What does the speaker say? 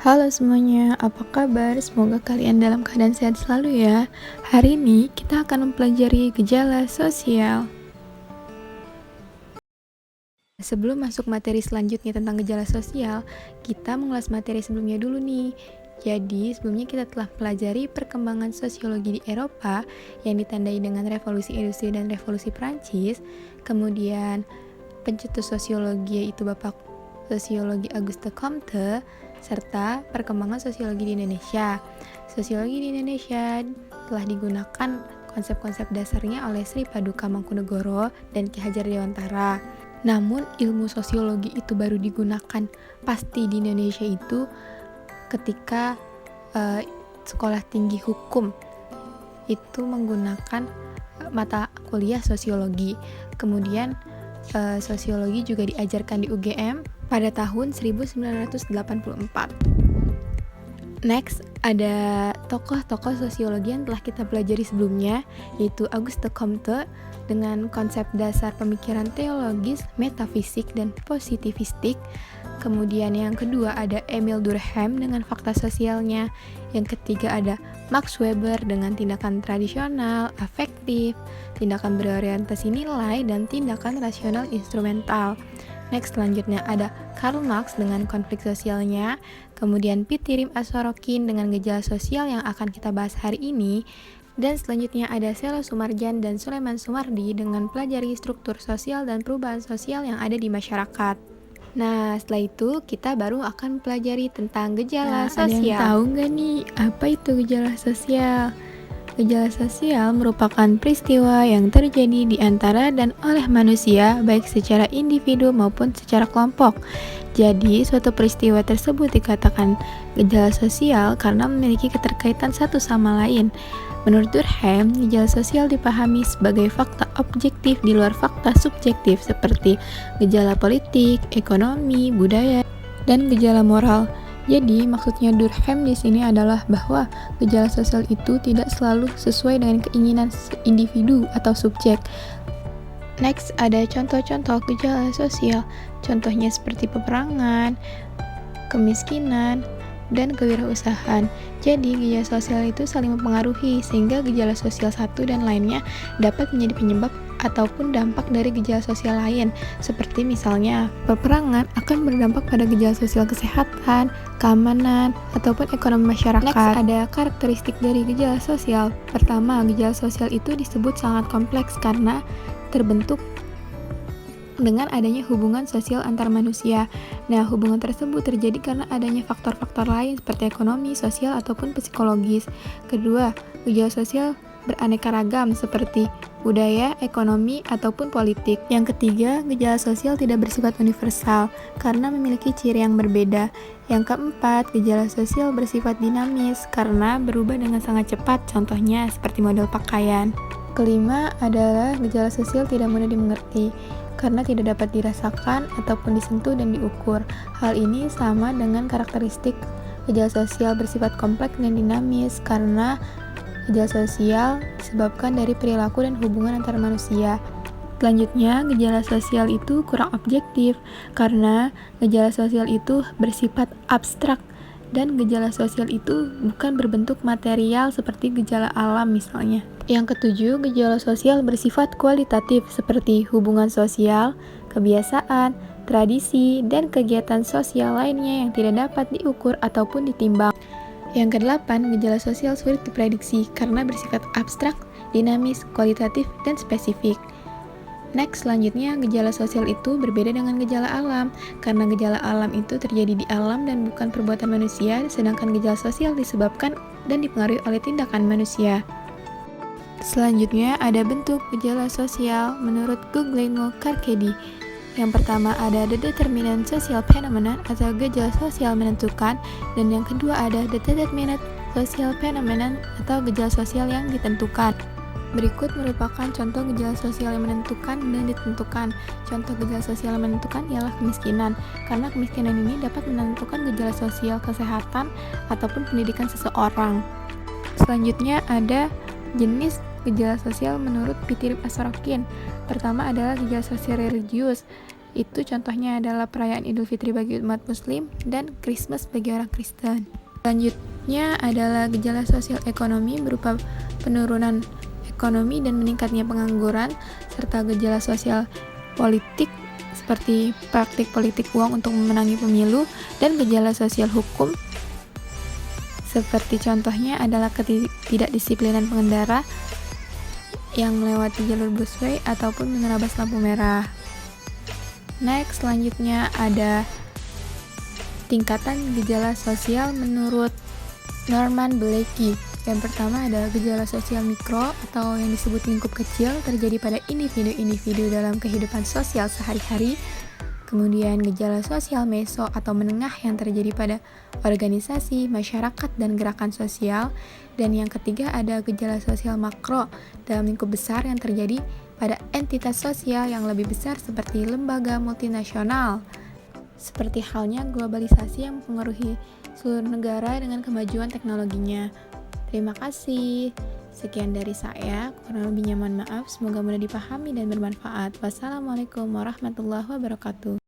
Halo semuanya, apa kabar? Semoga kalian dalam keadaan sehat selalu ya. Hari ini kita akan mempelajari gejala sosial. Sebelum masuk materi selanjutnya tentang gejala sosial, kita mengulas materi sebelumnya dulu nih. Jadi, sebelumnya kita telah pelajari perkembangan sosiologi di Eropa yang ditandai dengan revolusi industri dan revolusi Prancis. Kemudian, pencetus sosiologi yaitu Bapak Sosiologi Auguste Comte, serta perkembangan sosiologi di Indonesia. Sosiologi di Indonesia telah digunakan konsep-konsep dasarnya oleh Sri Paduka Mangkunegoro dan Ki Hajar Dewantara. Namun ilmu sosiologi itu baru digunakan pasti di Indonesia itu ketika sekolah tinggi hukum itu menggunakan mata kuliah sosiologi. Kemudian sosiologi juga diajarkan di UGM pada tahun 1984. Next, ada tokoh-tokoh sosiologi yang telah kita pelajari sebelumnya, yaitu Auguste Comte dengan konsep dasar pemikiran teologis, metafisik, dan positivistik. Kemudian yang kedua ada Emil Durkheim dengan fakta sosialnya. Yang ketiga ada Max Weber dengan tindakan tradisional, afektif, tindakan berorientasi nilai, dan tindakan rasional instrumental. Next, selanjutnya ada Karl Marx dengan konflik sosialnya. Kemudian Pitirim As-Sorokin dengan gejala sosial yang akan kita bahas hari ini. Dan selanjutnya ada Selo Sumarjan dan Sulaiman Sumardi dengan pelajari struktur sosial dan perubahan sosial yang ada di masyarakat. Nah, setelah itu kita baru akan pelajari tentang gejala sosial. Ada yang tahu nggak nih apa itu gejala sosial? Gejala sosial merupakan peristiwa yang terjadi di antara dan oleh manusia, baik secara individu maupun secara kelompok. Jadi, suatu peristiwa tersebut dikatakan gejala sosial karena memiliki keterkaitan satu sama lain. Menurut Durkheim, gejala sosial dipahami sebagai fakta objektif di luar fakta subjektif seperti gejala politik, ekonomi, budaya, dan gejala moral. Jadi, maksudnya Durkheim di sini adalah bahwa gejala sosial itu tidak selalu sesuai dengan keinginan individu atau subjek. Next, ada contoh-contoh gejala sosial. Contohnya seperti peperangan, kemiskinan, dan kewirausahaan. Jadi, gejala sosial itu saling mempengaruhi sehingga gejala sosial satu dan lainnya dapat menjadi penyebab ataupun dampak dari gejala sosial lain, seperti misalnya peperangan akan berdampak pada gejala sosial kesehatan, keamanan, ataupun ekonomi masyarakat. Next, ada karakteristik dari gejala sosial. Pertama, gejala sosial itu disebut sangat kompleks karena terbentuk dengan adanya hubungan sosial antar manusia. Nah, hubungan tersebut terjadi karena adanya faktor-faktor lain seperti ekonomi, sosial, ataupun psikologis. Kedua, gejala sosial beraneka ragam seperti budaya, ekonomi, ataupun politik. Yang ketiga, gejala sosial tidak bersifat universal karena memiliki ciri yang berbeda. Yang keempat, gejala sosial bersifat dinamis karena berubah dengan sangat cepat, contohnya seperti model pakaian. Kelima adalah gejala sosial tidak mudah dimengerti karena tidak dapat dirasakan ataupun disentuh dan diukur. Hal ini sama dengan karakteristik gejala sosial bersifat kompleks dan dinamis karena gejala sosial disebabkan dari perilaku dan hubungan antar manusia. Selanjutnya, gejala sosial itu kurang objektif karena gejala sosial itu bersifat abstrak dan gejala sosial itu bukan berbentuk material seperti gejala alam misalnya. Yang ketujuh, gejala sosial bersifat kualitatif seperti hubungan sosial, kebiasaan, tradisi, dan kegiatan sosial lainnya yang tidak dapat diukur ataupun ditimbang. Yang kedelapan, gejala sosial sulit diprediksi karena bersifat abstrak, dinamis, kualitatif, dan spesifik. Next, selanjutnya, gejala sosial itu berbeda dengan gejala alam karena gejala alam itu terjadi di alam dan bukan perbuatan manusia, sedangkan gejala sosial disebabkan dan dipengaruhi oleh tindakan manusia. Selanjutnya, ada bentuk gejala sosial menurut Guglielmo Carcedi. Yang pertama ada the determinant social phenomenon atau gejala sosial menentukan, dan yang kedua ada the determinate social phenomenon atau gejala sosial yang ditentukan. Berikut merupakan contoh gejala sosial yang menentukan dan ditentukan. Contoh gejala sosial yang menentukan ialah kemiskinan, karena kemiskinan ini dapat menentukan gejala sosial kesehatan ataupun pendidikan seseorang. Selanjutnya ada jenis gejala sosial menurut Pitirim As-Sorokin. Pertama adalah gejala sosial religius. Itu contohnya adalah perayaan Idul Fitri bagi umat Muslim dan Christmas bagi orang Kristen. Selanjutnya adalah gejala sosial ekonomi berupa penurunan ekonomi dan meningkatnya pengangguran, serta gejala sosial politik seperti praktik politik uang untuk memenangi pemilu, dan gejala sosial hukum seperti contohnya adalah ketidakdisiplinan pengendara yang melewati jalur busway ataupun menerabas lampu merah. Next, selanjutnya ada tingkatan gejala sosial menurut Norman Blakey. Yang pertama ada gejala sosial mikro atau yang disebut lingkup kecil terjadi pada individu-individu dalam kehidupan sosial sehari-hari. Kemudian gejala sosial meso atau menengah yang terjadi pada organisasi, masyarakat, dan gerakan sosial. Dan yang ketiga ada gejala sosial makro dalam lingkup besar yang terjadi pada entitas sosial yang lebih besar seperti lembaga multinasional. Seperti halnya globalisasi yang mempengaruhi seluruh negara dengan kemajuan teknologinya. Terima kasih. Sekian dari saya, kurang lebihnya mohon maaf. Semoga mudah dipahami dan bermanfaat. Wassalamualaikum warahmatullahi wabarakatuh.